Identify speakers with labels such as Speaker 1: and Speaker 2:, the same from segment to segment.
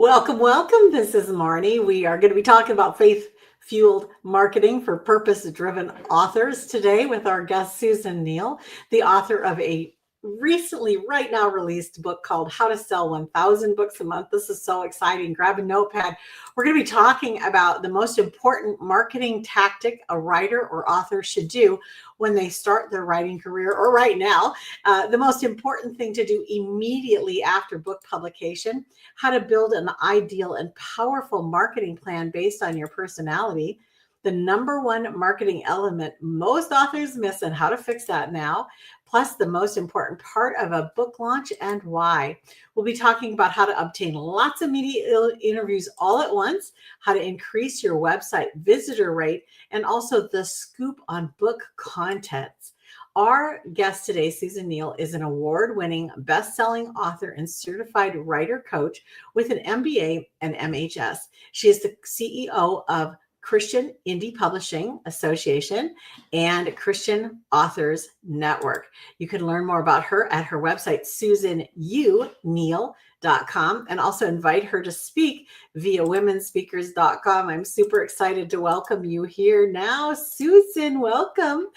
Speaker 1: Welcome, welcome. This is Marnie. We are going to be talking about faith-fueled marketing for purpose-driven authors today with our guest, Susan Neal, the author of a recently, right now released book called How to Sell 1,000 Books a Month. This is so exciting. Grab a notepad. We're going to be talking about the most important marketing tactic a writer or author should do when they start their writing career or right now. The most important thing to do immediately after book publication, how to build an ideal and powerful marketing plan based on your personality, the number one marketing element most authors miss and how to fix that now, plus the most important part of a book launch and why. We'll be talking about how to obtain lots of media interviews all at once, how to increase your website visitor rate, and also the scoop on book contents. Our guest today, Susan Neal, is an award-winning, best-selling author and certified writer coach with an MBA and MHS. She is the CEO of Christian Indie Publishing Association and Christian Authors Network. You can learn more about her at her website, susanuneal.com, and also invite her to speak via womenspeakers.com. I'm super excited to welcome you here now. Susan, welcome.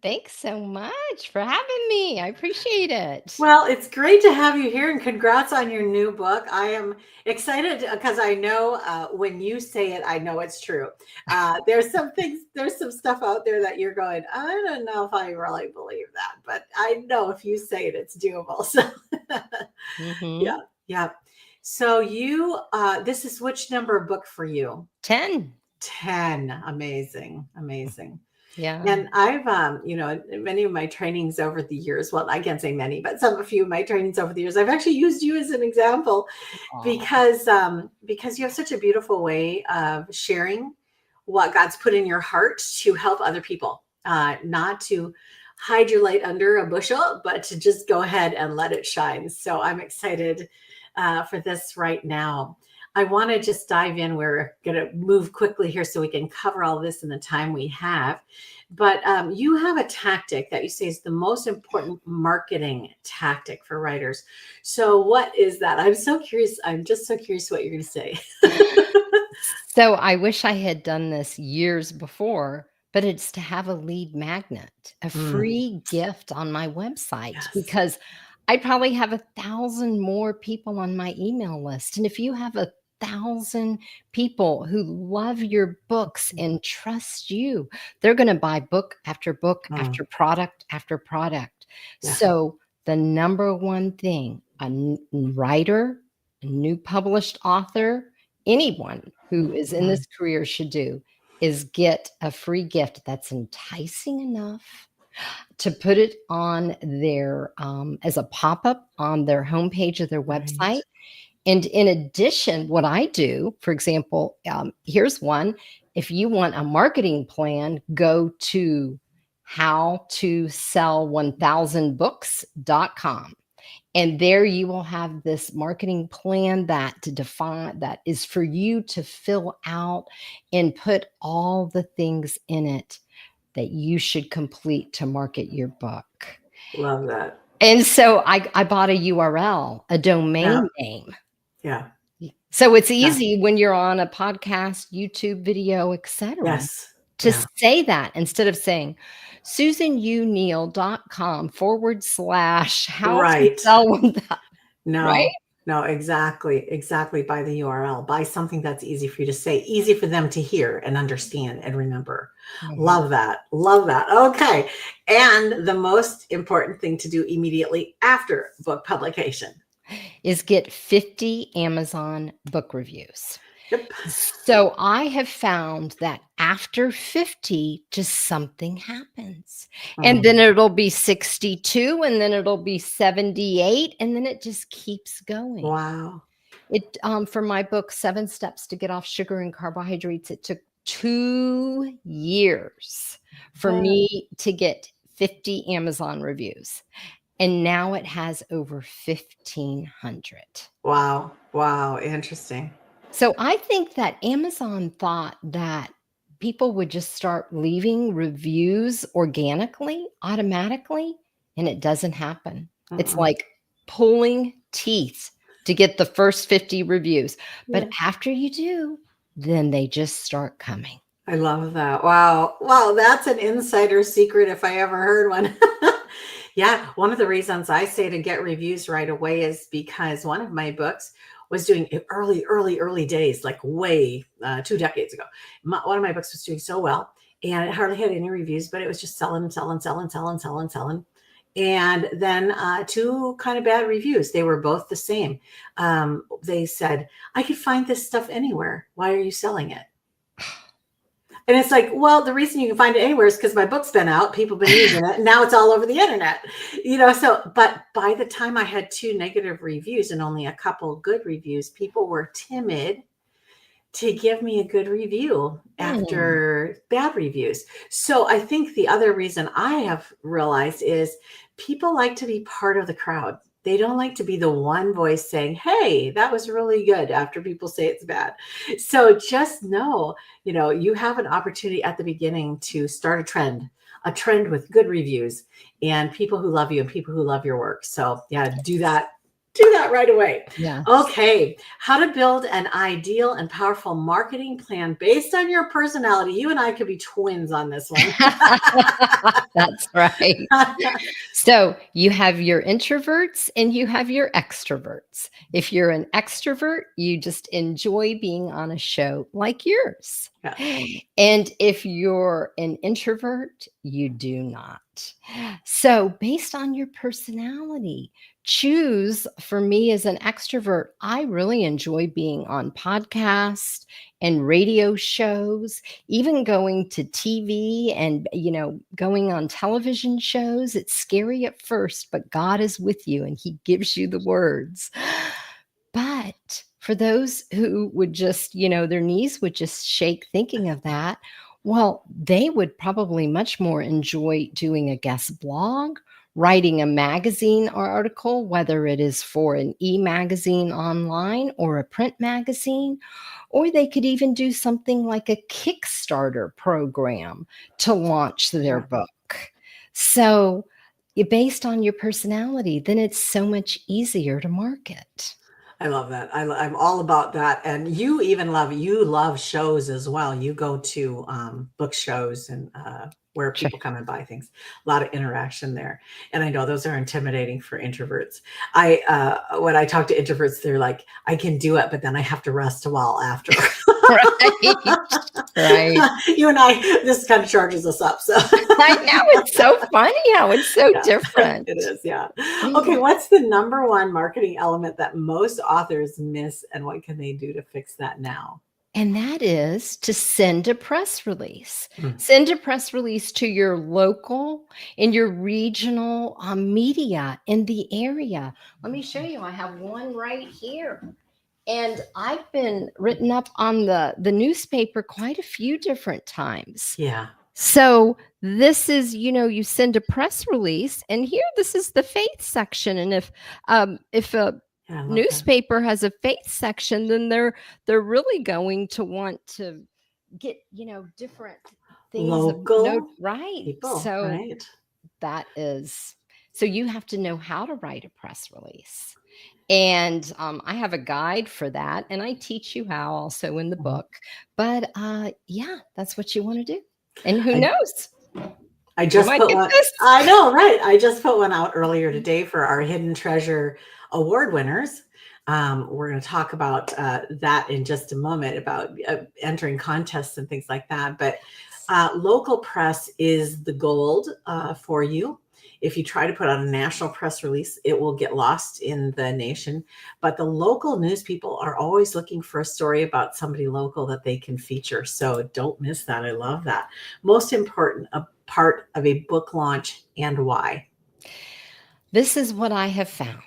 Speaker 2: Thanks so much for having me. I appreciate it.
Speaker 1: Well, it's great to have you here and congrats on your new book. I am excited because I know when you say it, I know it's true. There's some stuff out there that you're going, I don't know if I really believe that, but I know if you say it, it's doable. So yeah. So this is which number book for you?
Speaker 2: 10.
Speaker 1: 10. Amazing.
Speaker 2: Yeah.
Speaker 1: And I've, many of my trainings over the years, well, I can't say many, but some of my trainings over the years, I've actually used you as an example because you have such a beautiful way of sharing what God's put in your heart to help other people, not to hide your light under a bushel, but to just go ahead and let it shine. So I'm excited for this right now. I want to just dive in. We're going to move quickly here so we can cover all this in the time we have. But you have a tactic that you say is the most important marketing tactic for writers. So what is that? I'm so curious. I'm just so curious what you're going to say.
Speaker 2: So I wish I had done this years before, but it's to have a lead magnet, a free gift on my website, because I probably have 1,000 more people on my email list. And if you have 1,000 people who love your books and trust you, they're going to buy book after book after product after product. So the number one thing a writer, a new published author, anyone who is in this career should do is get a free gift that's enticing enough to put it on their as a pop-up on their homepage of their website. And in addition, what I do, for example, here's one. If you want a marketing plan, go to howtosell1000books.com. And there you will have this marketing plan that is for you to fill out and put all the things in it that you should complete to market your book.
Speaker 1: Love that.
Speaker 2: And so I bought a URL, a domain name.
Speaker 1: Yeah.
Speaker 2: So it's easy when you're on a podcast, YouTube video, etc. To say that instead of saying susanuneal.com/how to sell 1,000.
Speaker 1: No, exactly. By the URL, by something that's easy for you to say, easy for them to hear and understand and remember. Love that. Okay. And the most important thing to do immediately after book publication
Speaker 2: is get 50 Amazon book reviews. So I have found that after 50, just something happens. And then it'll be 62, and then it'll be 78, and then it just keeps going.
Speaker 1: Wow.
Speaker 2: It for my book, 7 Steps to Get Off Sugar and Carbohydrates, it took 2 years for me to get 50 Amazon reviews. And now it has over 1,500.
Speaker 1: Wow. Interesting.
Speaker 2: So I think that Amazon thought that people would just start leaving reviews organically, automatically, and it doesn't happen. It's like pulling teeth to get the first 50 reviews. But
Speaker 1: Yeah.
Speaker 2: after you do, then they just start coming.
Speaker 1: I love that. Wow. Wow. That's an insider secret if I ever heard one. Yeah. One of the reasons I say to get reviews right away is because one of my books was doing early days, like way 2 decades ago. One of my books was doing so well and it hardly had any reviews, but it was just selling. And then two kind of bad reviews. They were both the same. They said, I could find this stuff anywhere. Why are you selling it? And it's like, well, the reason you can find it anywhere is because my book's been out, people have been using it, and now it's all over the internet. So, but by the time I had 2 negative reviews and only a couple good reviews, people were timid to give me a good review after bad reviews. So I think the other reason I have realized is people like to be part of the crowd. They don't like to be the one voice saying, hey, that was really good after people say it's bad. So just know, you have an opportunity at the beginning to start a trend with good reviews and people who love you and people who love your work. So yeah, do that right away.
Speaker 2: Yeah.
Speaker 1: Okay. How to build an ideal and powerful marketing plan based on your personality. You and I could be twins on this one.
Speaker 2: That's right. So you have your introverts and you have your extroverts. If you're an extrovert, you just enjoy being on a show like yours.
Speaker 1: Yeah.
Speaker 2: And if you're an introvert, you do not. So based on your personality, choose. For me as an extrovert, I really enjoy being on podcasts and radio shows, even going to TV and, going on television shows. It's scary at first, but God is with you and he gives you the words. But for those who would just, their knees would just shake thinking of that, well, they would probably much more enjoy doing a guest blog, writing a magazine or article, whether it is for an e-magazine online or a print magazine, or they could even do something like a Kickstarter program to launch their book. So based on your personality, then it's so much easier to market.
Speaker 1: I love that. I'm all about that. And you love shows as well. You go to book shows and where people come and buy things. A lot of interaction there. And I know those are intimidating for introverts. When I talk to introverts, they're like, I can do it, but then I have to rest a while after.
Speaker 2: Right.
Speaker 1: You and I, this kind of charges us up. So
Speaker 2: I know, it's so funny how it's so different.
Speaker 1: It is, yeah. Okay, what's the number one marketing element that most authors miss, and what can they do to fix that now?
Speaker 2: And that is to send a press release. Send a press release to your local and your regional media in the area. Let me show you. I have one right here. And I've been written up on the newspaper quite a few different times.
Speaker 1: Yeah.
Speaker 2: So this is, you send a press release, and here, this is the faith section. And if a newspaper has a faith section, then they're really going to want to get, different things.
Speaker 1: Local
Speaker 2: right.
Speaker 1: people,
Speaker 2: so
Speaker 1: right.
Speaker 2: That is, so you have to know how to write a press release. And I have a guide for that, and I teach you how also in the book. But yeah, that's what you want to do. And who knows?
Speaker 1: I just put one. I know, right? I just put one out earlier today for our Hidden Treasure Award winners. We're going to talk about that in just a moment, about entering contests and things like that. But local press is the gold for you. If you try to put out a national press release, it will get lost in the nation. But the local news people are always looking for a story about somebody local that they can feature. So don't miss that. I love that. Most important, a part of a book launch, and why?
Speaker 2: This is what I have found.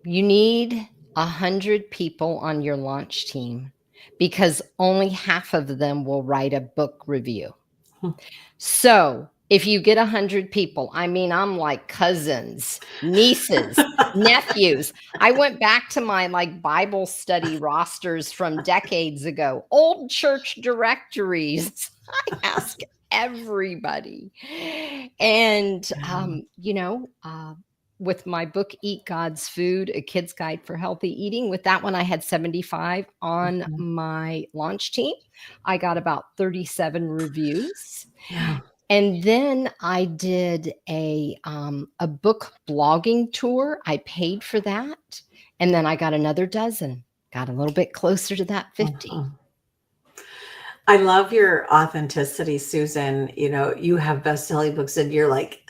Speaker 2: You need 100 people on your launch team because only half of them will write a book review. So if you get 100 people, I'm like cousins, nieces, nephews. I went back to my Bible study rosters from decades ago, old church directories. I ask everybody. And, with my book, Eat God's Food, A Kid's Guide for Healthy Eating. With that one, I had 75 on
Speaker 1: Mhm.
Speaker 2: my launch team. I got about 37 reviews.
Speaker 1: Yeah.
Speaker 2: And then I did a book blogging tour. I paid for that. And then I got another dozen, got a little bit closer to that 50.
Speaker 1: Mhm. I love your authenticity, Susan. You know, you have best-selling books and you're like,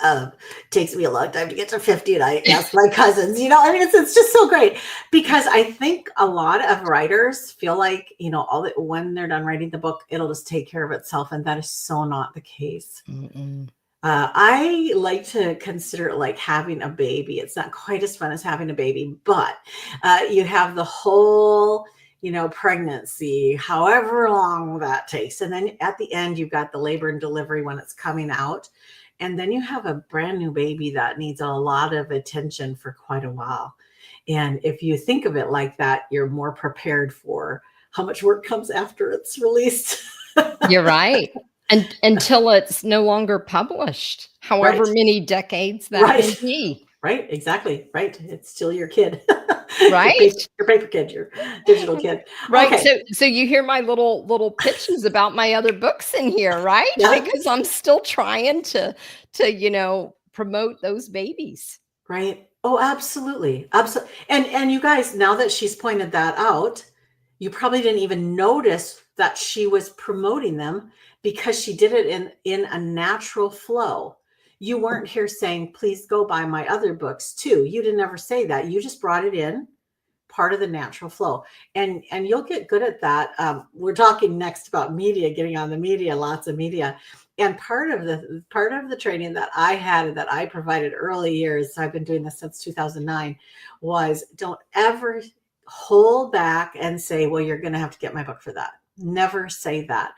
Speaker 1: takes me a long time to get to 50. And I ask my cousins, you know, I mean, it's just so great because I think a lot of writers feel like, you know, all that when they're done writing the book, it'll just take care of itself. And that is so not the case.
Speaker 2: Mm-mm.
Speaker 1: I like to consider it like having a baby. It's not quite as fun as having a baby, but you have the whole, you know, pregnancy, however long that takes. And then at the end, you've got the labor and delivery when it's coming out. And then you have a brand new baby that needs a lot of attention for quite a while. And if you think of it like that, you're more prepared for how much work comes after it's released.
Speaker 2: You're right. And until it's no longer published, however
Speaker 1: Right.
Speaker 2: many decades that
Speaker 1: Right.
Speaker 2: may be.
Speaker 1: Right, exactly. Right. It's still your kid.
Speaker 2: Right.
Speaker 1: Your paper kid, your digital kid.
Speaker 2: Right.
Speaker 1: Okay.
Speaker 2: So you hear my little pitches about my other books in here, right?
Speaker 1: Yeah.
Speaker 2: Because I'm still trying to promote those babies.
Speaker 1: Right. Oh, absolutely. Absolutely. And you guys, now that she's pointed that out, you probably didn't even notice that she was promoting them because she did it in a natural flow. You weren't here saying, please go buy my other books too. You didn't ever say that. You just brought it in part of the natural flow, and you'll get good at that. We're talking next about media, getting on the media, lots of media. And part of the training that I had and that I provided early years, I've been doing this since 2009, was don't ever hold back and say, well, you're going to have to get my book for that. Never say that.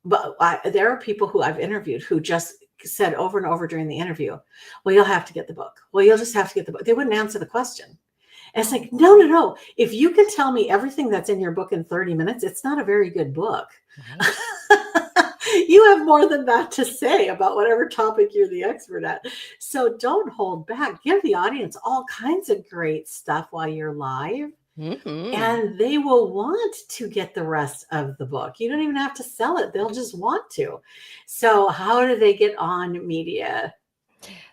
Speaker 1: But there are people who I've interviewed who just said over and over during the interview, well, you'll have to get the book. Well, you'll just have to get the book. They wouldn't answer the question. And it's like, no. If you can tell me everything that's in your book in 30 minutes, it's not a very good book.
Speaker 2: Right.
Speaker 1: You have more than that to say about whatever topic you're the expert at. So don't hold back. Give the audience all kinds of great stuff while you're live.
Speaker 2: Mm-hmm.
Speaker 1: And they will want to get the rest of the book. You don't even have to sell it. They'll just want to. So how do they get on media?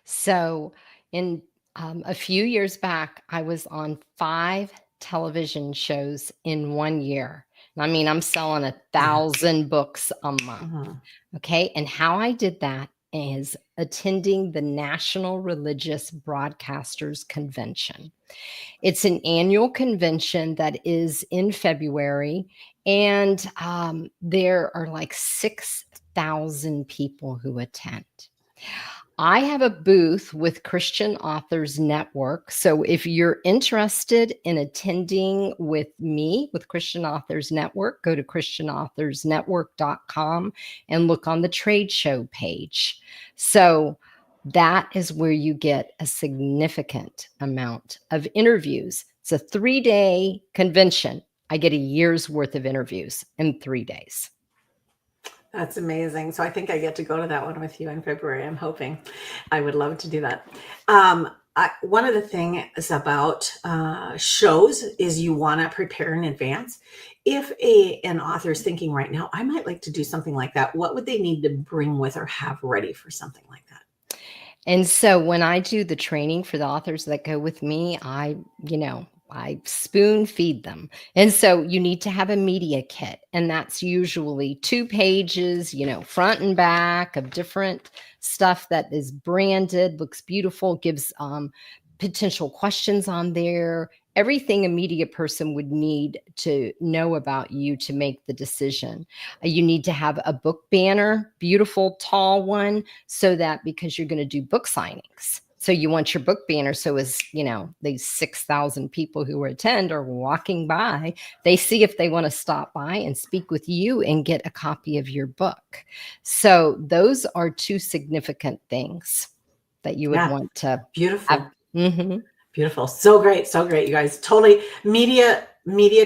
Speaker 2: So in a few years back, I was on 5 television shows in 1 year. I mean, I'm selling 1,000 books a month.
Speaker 1: Mhm.
Speaker 2: Okay. And how I did that is attending the National Religious Broadcasters Convention. It's an annual convention that is in February, and there are like 6,000 people who attend. I have a booth with Christian Authors Network. So if you're interested in attending with me with Christian Authors Network, go to christianauthors.network.com and look on the trade show page. So that is where you get a significant amount of interviews. It's a 3-day convention. I get a year's worth of interviews in 3 days.
Speaker 1: That's amazing. So I think I get to go to that one with you in February. I'm hoping. I would love to do that. One of the things about shows is you want to prepare in advance. If an author is thinking right now, I might like to do something like that, what would they need to bring with or have ready for something like that?
Speaker 2: And so when I do the training for the authors that go with me, I spoon feed them. And so you need to have a media kit. And that's usually 2 pages, front and back of different stuff that is branded, looks beautiful, gives potential questions on there, everything a media person would need to know about you to make the decision. You need to have a book banner, beautiful, tall one, so that because you're going to do book signings. So you want your book banner. So as these 6,000 people who attend are walking by, they see if they want to stop by and speak with you and get a copy of your book. So those are 2 significant things that you would want to
Speaker 1: Beautiful.
Speaker 2: have. Mm-hmm.
Speaker 1: Beautiful. So great. So great. You guys totally media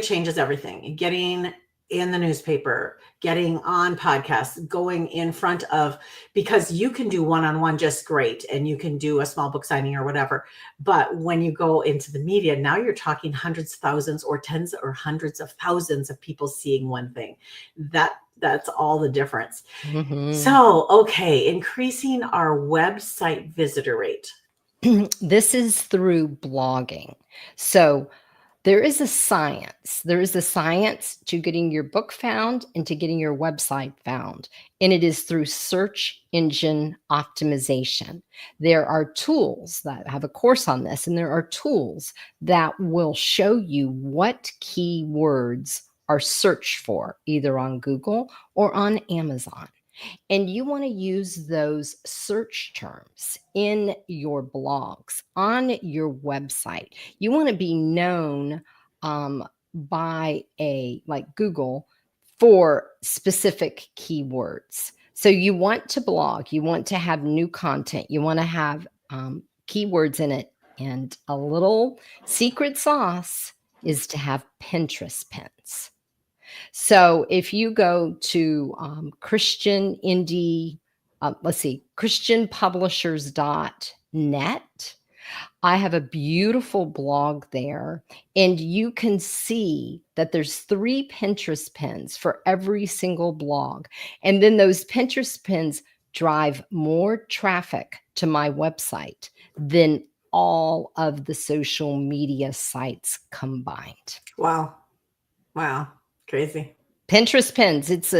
Speaker 1: changes everything. Getting in the newspaper, getting on podcasts, going in front of, because you can do one-on-one just great, and you can do a small book signing or whatever. But when you go into the media, now you're talking hundreds of thousands or tens or hundreds of thousands of people seeing one thing. That's all the difference.
Speaker 2: Mhm.
Speaker 1: So, okay, increasing our website visitor rate.
Speaker 2: This is through blogging. So there is a science. There is a science to getting your book found and to getting your website found. And it is through search engine optimization. There are tools that have a course on this, and there are tools that will show you what keywords are searched for, either on Google or on Amazon. And you want to use those search terms in your blogs, on your website. You want to be known by like Google for specific keywords. So you want to blog, you want to have new content, you want to have keywords in it. And a little secret sauce is to have Pinterest pins. So if you go to Christian indie, let's see, christianpublishers.net, I have a beautiful blog there, and you can see that there's 3 Pinterest pins for every single blog. And then those Pinterest pins drive more traffic to my website than all of the social media sites combined.
Speaker 1: Wow. Crazy.
Speaker 2: Pinterest pins. It's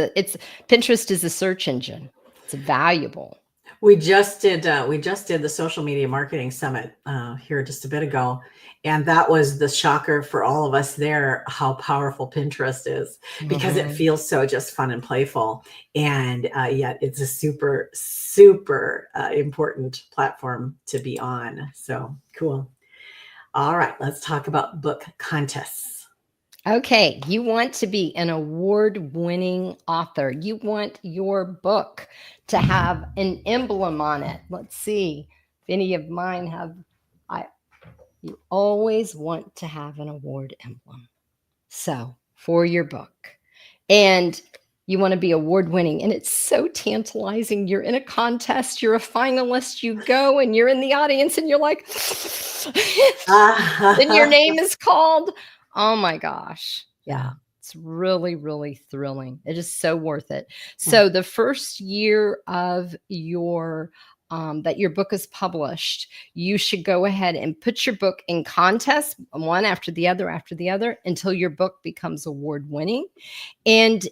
Speaker 2: Pinterest is a search engine. It's valuable.
Speaker 1: We just did the social media marketing summit here just a bit ago, and that was the shocker for all of us there, how powerful Pinterest is, because it feels so just fun and playful, and yet it's a super important platform to be on. So cool. All right, let's talk about book contests.
Speaker 2: Okay, you want to be an award-winning author. You want your book to have an emblem on it. Let's see if any of mine have. You always want to have an award emblem. So for your book, and you want to be award-winning, and it's so tantalizing. You're in a contest, you're a finalist, you go and you're in the audience, and you're like, and your name is called. Oh my gosh. Yeah. It's really, really thrilling. It is so worth it. So the first year of your that your book is published, you should go ahead and put your book in contests, one after the other, until your book becomes award-winning. And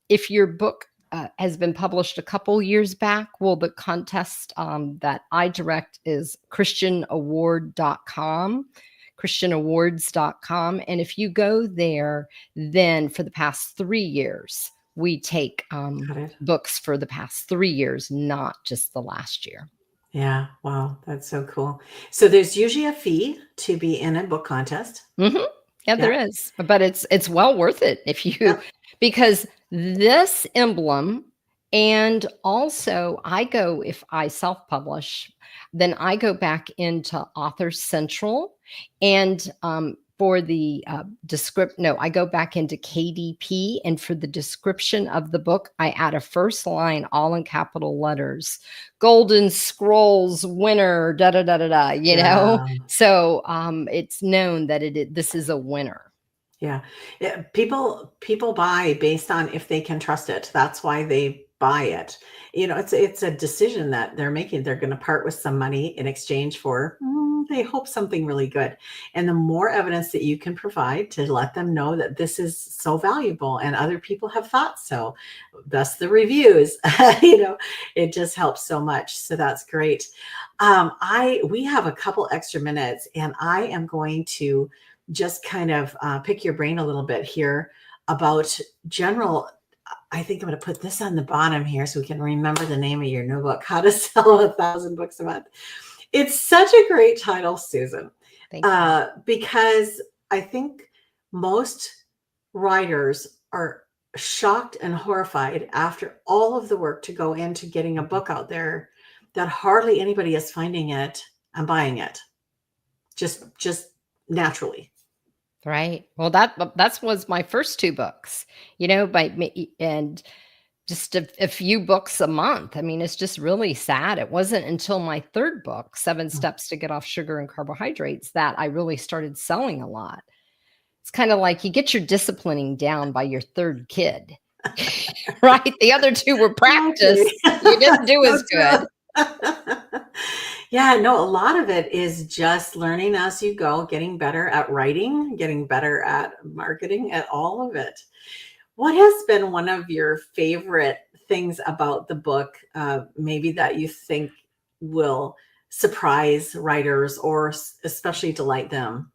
Speaker 2: if your book has been published a couple years back, well, the contest that I direct is christianawards.com. And if you go there, then for the past 3 years, we take books for the past 3 years, not just the last year.
Speaker 1: Yeah. Wow. That's so cool. So there's usually a fee to be in a book contest.
Speaker 2: Mm-hmm. Yeah, there is, but it's well worth it if you, because this emblem, and also if I self-publish, then I go back into Author Central, and for the I go back into KDP, and for the description of the book, I add a first line, all in capital letters, Golden Scrolls winner, da da da da da. Know, so it's known that this is a winner.
Speaker 1: Yeah. People buy based on if they can trust it. That's why they buy it. It's a decision that they're making. They're going to part with some money in exchange for, they hope, something really good. And the more evidence that you can provide to let them know that this is so valuable and other people have thought so, thus the reviews, it just helps so much. So that's great. We have a couple extra minutes, and I am going to just kind of pick your brain a little bit here about general. I think I'm going to put this on the bottom here so we can remember the name of your new book, How to Sell 1,000 Books a Month. It's such a great title, Susan, because I think most writers are shocked and horrified after all of the work to go into getting a book out there that hardly anybody is finding it and buying it just naturally.
Speaker 2: Right. Well, that's was my first 2 books, by me and just a few books a month. I mean, it's just really sad. It wasn't until my 3rd book, 7
Speaker 1: Mm.
Speaker 2: Steps to Get Off Sugar and Carbohydrates, that I really started selling a lot. It's kinda like you get your disciplining down by your 3rd kid, right? The other 2 were practice.
Speaker 1: Okay.
Speaker 2: You didn't do
Speaker 1: So
Speaker 2: as good.
Speaker 1: true. Yeah, no, a lot of it is just learning as you go, getting better at writing, getting better at marketing, at all of it. What has been one of your favorite things about the book, maybe that you think will surprise writers or especially delight them?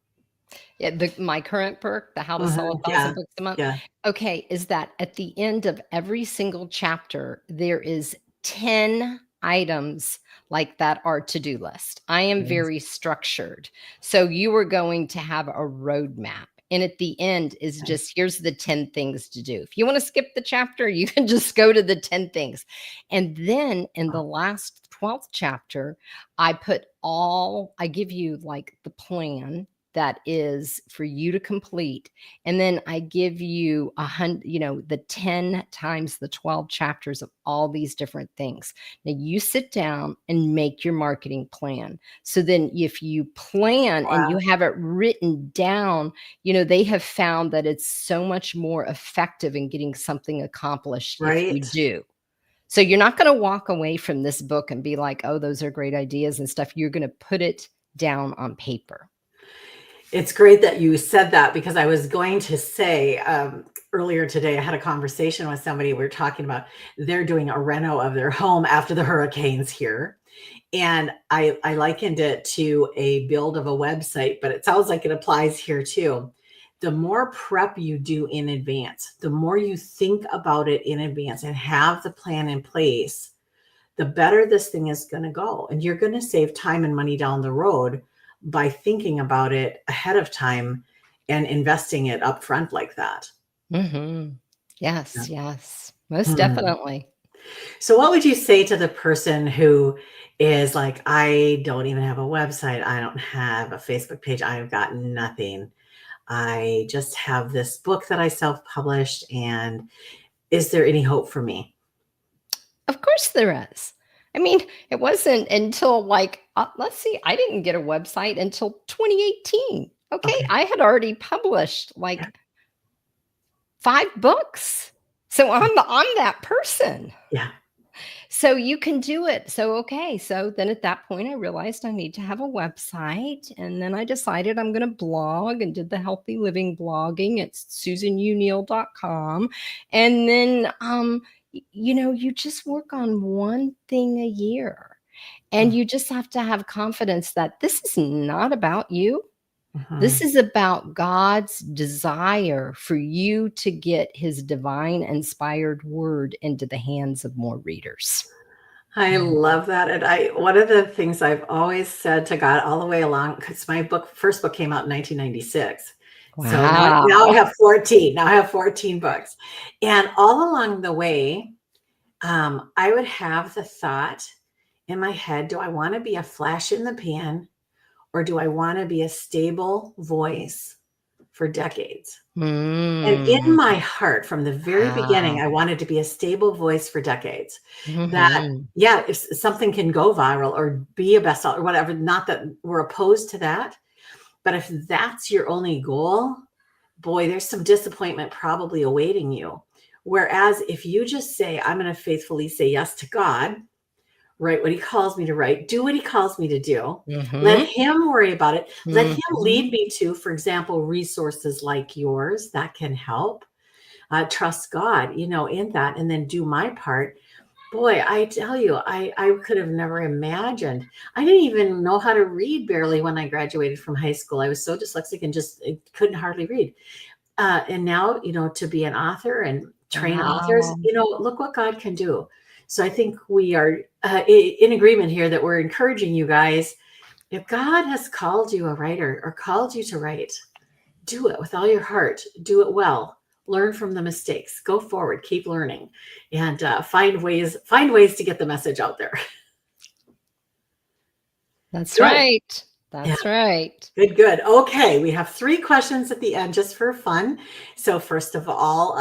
Speaker 2: Yeah, my current perk, the How to Sell
Speaker 1: Mhm.
Speaker 2: 1,000
Speaker 1: Yeah.
Speaker 2: Books a Month,
Speaker 1: Yeah.
Speaker 2: okay, is that at the end of every single chapter, there is 10 items like that are to-do list. I am
Speaker 1: Yes.
Speaker 2: very structured. So you are going to have a roadmap. And at the end is
Speaker 1: Okay.
Speaker 2: just, here's the 10 things to do. If you want to skip the chapter, you can just go to the 10 things. And then in the last 12th chapter, I give you like the plan that is for you to complete. And then I give you the 10 times the 12 chapters of all these different things. Now you sit down and make your marketing plan. So then if you plan and you
Speaker 1: Wow.
Speaker 2: have it written down, they have found that it's so much more effective in getting something accomplished if you
Speaker 1: Right?
Speaker 2: do. So you're not going to walk away from this book and be like, oh, those are great ideas and stuff. You're going to put it down on paper.
Speaker 1: It's great that you said that because I was going to say, earlier today, I had a conversation with somebody. We were talking about they're doing a reno of their home after the hurricanes here. And I likened it to a build of a website, but it sounds like it applies here too. The more prep you do in advance, the more you think about it in advance and have the plan in place, the better this thing is going to go. And you're going to save time and money down the road by thinking about it ahead of time and investing it up front like that.
Speaker 2: Mhm.
Speaker 1: Yeah.
Speaker 2: Yes, yes. Most
Speaker 1: Hmm.
Speaker 2: definitely.
Speaker 1: So, what would you say to the person who is like, I don't even have a website, I don't have a Facebook page, I've got nothing. I just have this book that I self published. And is there any hope for me?
Speaker 2: Of course there is. I mean, it wasn't until let's see, I didn't get a website until 2018. Okay,
Speaker 1: Okay.
Speaker 2: I had already published
Speaker 1: Yeah.
Speaker 2: like 5 books. So I'm that person.
Speaker 1: Yeah.
Speaker 2: So you can do it. So, okay. So then at that point, I realized I need to have a website. And then I decided I'm going to blog and did the healthy living blogging at susanneal.com. And then, you just work on one thing a year. And you just have to have confidence that this is not about you. This
Speaker 1: Mhm.
Speaker 2: is about God's desire for you to get his divine inspired word into the hands of more readers.
Speaker 1: I love that, and one of the things I've always said to God all the way along, because my first book came out in 1996. So now I
Speaker 2: Wow.
Speaker 1: have 14. Now I have 14 books. And all along the way, I would have the thought in my head, do I want to be a flash in the pan or do I want to be a stable voice for decades? And in
Speaker 2: Mm.
Speaker 1: my heart, from the very beginning,
Speaker 2: Wow.
Speaker 1: I wanted to be a stable voice for decades. That,
Speaker 2: Mhm.
Speaker 1: yeah, if something can go viral or be a bestseller or whatever, not that we're opposed to that, but if that's your only goal, boy, there's some disappointment probably awaiting you. Whereas if you just say, I'm going to faithfully say yes to God, write what he calls me to write, do what he calls me to do, let
Speaker 2: Mhm.
Speaker 1: him worry about it, let him
Speaker 2: Mhm.
Speaker 1: lead me to, for example, resources like yours that can help. Trust God, in that, and then do my part. Boy, I tell you, I could have never imagined. I didn't even know how to read barely when I graduated from high school. I was so dyslexic and just couldn't hardly read. And now, to be an author and train authors,
Speaker 2: Wow.
Speaker 1: look what God can do. So I think we are in agreement here that we're encouraging you guys. If God has called you a writer or called you to write, do it with all your heart, do it well, learn from the mistakes, go forward, keep learning, and find ways to get the message out there.
Speaker 2: That's
Speaker 1: Good.
Speaker 2: right.
Speaker 1: Yeah.
Speaker 2: That's right.
Speaker 1: Good, good. Okay, we have 3 questions at the end just for fun. So first of all,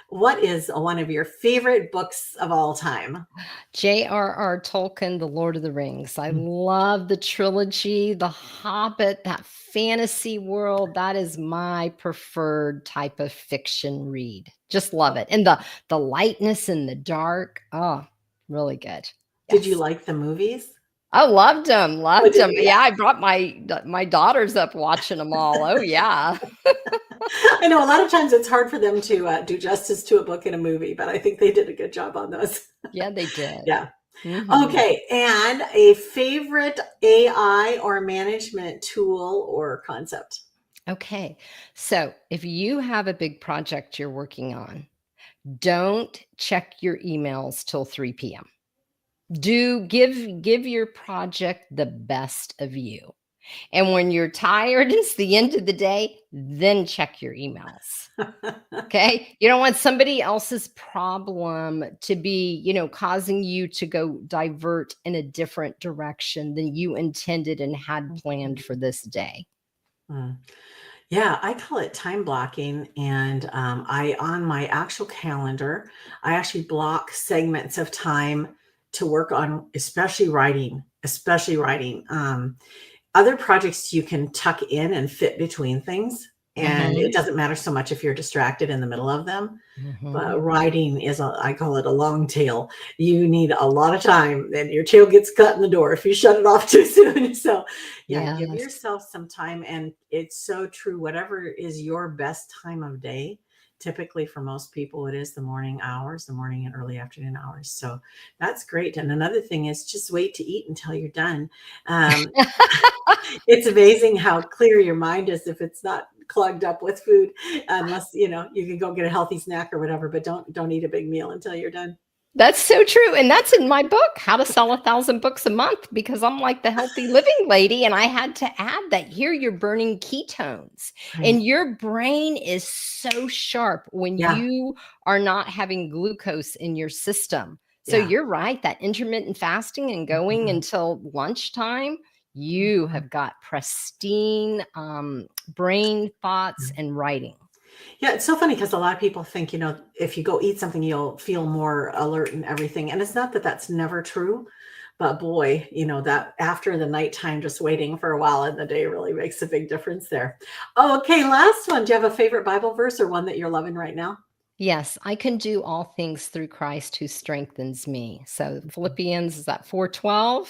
Speaker 1: what is one of your favorite books of all time?
Speaker 2: J.R.R. Tolkien, The Lord of the Rings. I
Speaker 1: Mm.
Speaker 2: love the trilogy, The Hobbit, that fantasy world. That is my preferred type of fiction read. Just love it. And the lightness in the dark. Oh, really good.
Speaker 1: Did you
Speaker 2: Yes.
Speaker 1: like the movies?
Speaker 2: I loved them.
Speaker 1: Oh,
Speaker 2: Loved
Speaker 1: did
Speaker 2: them.
Speaker 1: you?
Speaker 2: Yeah, I brought my daughters up watching them all. Oh yeah.
Speaker 1: I know a lot of times it's hard for them to do justice to a book in a movie, but I think they did a good job on those.
Speaker 2: Yeah, they did.
Speaker 1: Yeah.
Speaker 2: Mhm.
Speaker 1: Okay, and a favorite AI or management tool or concept?
Speaker 2: Okay. So, if you have a big project you're working on, don't check your emails till 3 p.m. Do give your project the best of you. And when you're tired, it's the end of the day, then check your emails. Okay? You don't want somebody else's problem to be, causing you to go divert in a different direction than you intended and had planned for this day.
Speaker 1: Mm. Yeah, I call it time blocking, and I on my actual calendar, I actually block segments of time to work on, especially writing, especially writing. Other projects you can tuck in and fit between things, and it
Speaker 2: Mhm.
Speaker 1: doesn't matter so much if you're distracted in the middle of them.
Speaker 2: Mhm.
Speaker 1: But writing is I call it a long tail. You need a lot of time, and your tail gets cut in the door if you shut it off too soon. So, yeah, give
Speaker 2: Yes.
Speaker 1: yourself some time. And it's so true. Whatever is your best time of day, typically for most people, it is the morning hours, the morning and early afternoon hours. So that's great. And another thing is just wait to eat until you're done. Um, it's amazing how clear your mind is if it's not clogged up with food, unless you can go get a healthy snack or whatever, but don't eat a big meal until you're done.
Speaker 2: That's so true, and that's in my book, How to Sell 1,000 Books a Month, because I'm like the healthy living lady, and I had to add that here you're burning ketones,
Speaker 1: Right.
Speaker 2: and your brain is so sharp when
Speaker 1: Yeah.
Speaker 2: you are not having glucose in your system. So
Speaker 1: Yeah.
Speaker 2: you're right, that intermittent fasting and going
Speaker 1: Mhm.
Speaker 2: until lunchtime, you
Speaker 1: Mhm.
Speaker 2: have got pristine, brain, thoughts, and writing.
Speaker 1: Yeah, it's so funny because a lot of people think, if you go eat something, you'll feel more alert and everything. And it's not that that's never true, but boy, that after the nighttime, just waiting for a while in the day really makes a big difference there. Okay, last one. Do you have a favorite Bible verse or one that you're loving right now?
Speaker 2: Yes, I can do all things through Christ who strengthens me. So Philippians is that 4:12?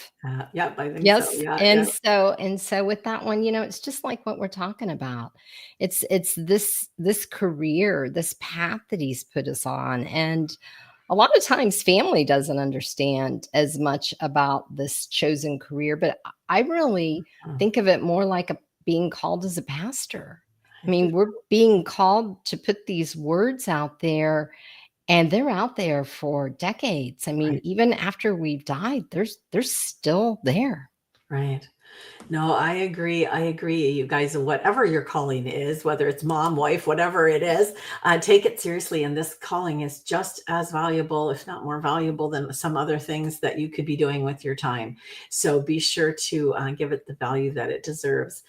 Speaker 1: Yep, I think so.
Speaker 2: Yes,
Speaker 1: Yeah,
Speaker 2: and
Speaker 1: yeah.
Speaker 2: so with that one, it's just like what we're talking about. It's this career, this path that he's put us on, and a lot of times family doesn't understand as much about this chosen career, but I really
Speaker 1: Mm,
Speaker 2: think of it more like being called as a pastor.
Speaker 1: I
Speaker 2: I
Speaker 1: do.
Speaker 2: mean, we're being called to put these words out there, and they're out there for decades. I mean,
Speaker 1: Right,
Speaker 2: even after we've died, they're still there.
Speaker 1: right. No, I agree. I agree. You guys, whatever your calling is, whether it's mom, wife, whatever it is, take it seriously. And this calling is just as valuable, if not more valuable, than some other things that you could be doing with your time. So be sure to give it the value that it deserves.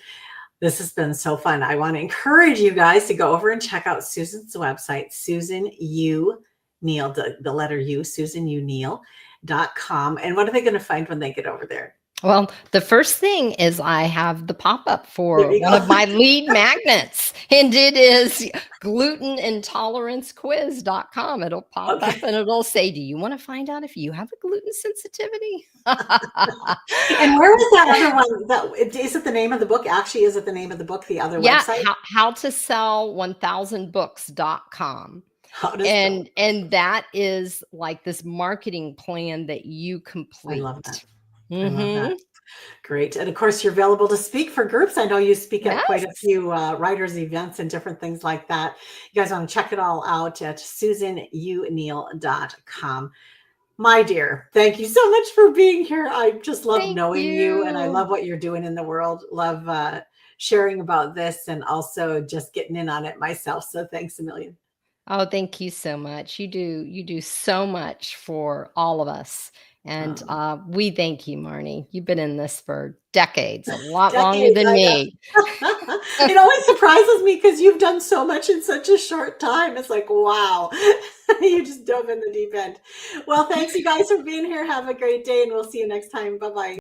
Speaker 1: This has been so fun. I want to encourage you guys to go over and check out Susan's website, Susan U. Neal, the letter U, SusanUNeal.com. And what are they going to find when they get over there?
Speaker 2: Well, the first thing is I have the pop-up
Speaker 1: There
Speaker 2: for
Speaker 1: you
Speaker 2: one of
Speaker 1: go.
Speaker 2: my lead magnets, and it is glutenintolerancequiz.com. It'll pop
Speaker 1: Okay.
Speaker 2: up and it'll say, "Do you want to find out if you have a gluten sensitivity?"
Speaker 1: And where was that other one? Is it the name of the book? Actually, is it the name of the book, the other
Speaker 2: Yeah,
Speaker 1: website?
Speaker 2: how to sell 1000books.com.
Speaker 1: How to spell?
Speaker 2: And that is like this marketing plan that you
Speaker 1: I love that.
Speaker 2: complete.
Speaker 1: I love that.
Speaker 2: Mhm.
Speaker 1: Great. And of course, you're available to speak for groups. I know you speak at quite a
Speaker 2: Yes.
Speaker 1: few writers' events and different things like that. You guys want to check it all out at susanuneal.com. My dear, thank you so much for being here. I just love
Speaker 2: Thank
Speaker 1: knowing you, and I
Speaker 2: you.
Speaker 1: love what you're doing in the world. Love sharing about this and also just getting in on it myself. So thanks a million.
Speaker 2: Oh, thank you so much. You do so much for all of us. And
Speaker 1: Um,
Speaker 2: we thank you, Marnie. You've been in this for decades, a lot longer
Speaker 1: decades,
Speaker 2: than
Speaker 1: I
Speaker 2: me.
Speaker 1: know. It always surprises me because you've done so much in such a short time. It's like, wow, you just dove in the deep end. Well, thanks you guys for being here. Have a great day, and we'll see you next time. Bye bye.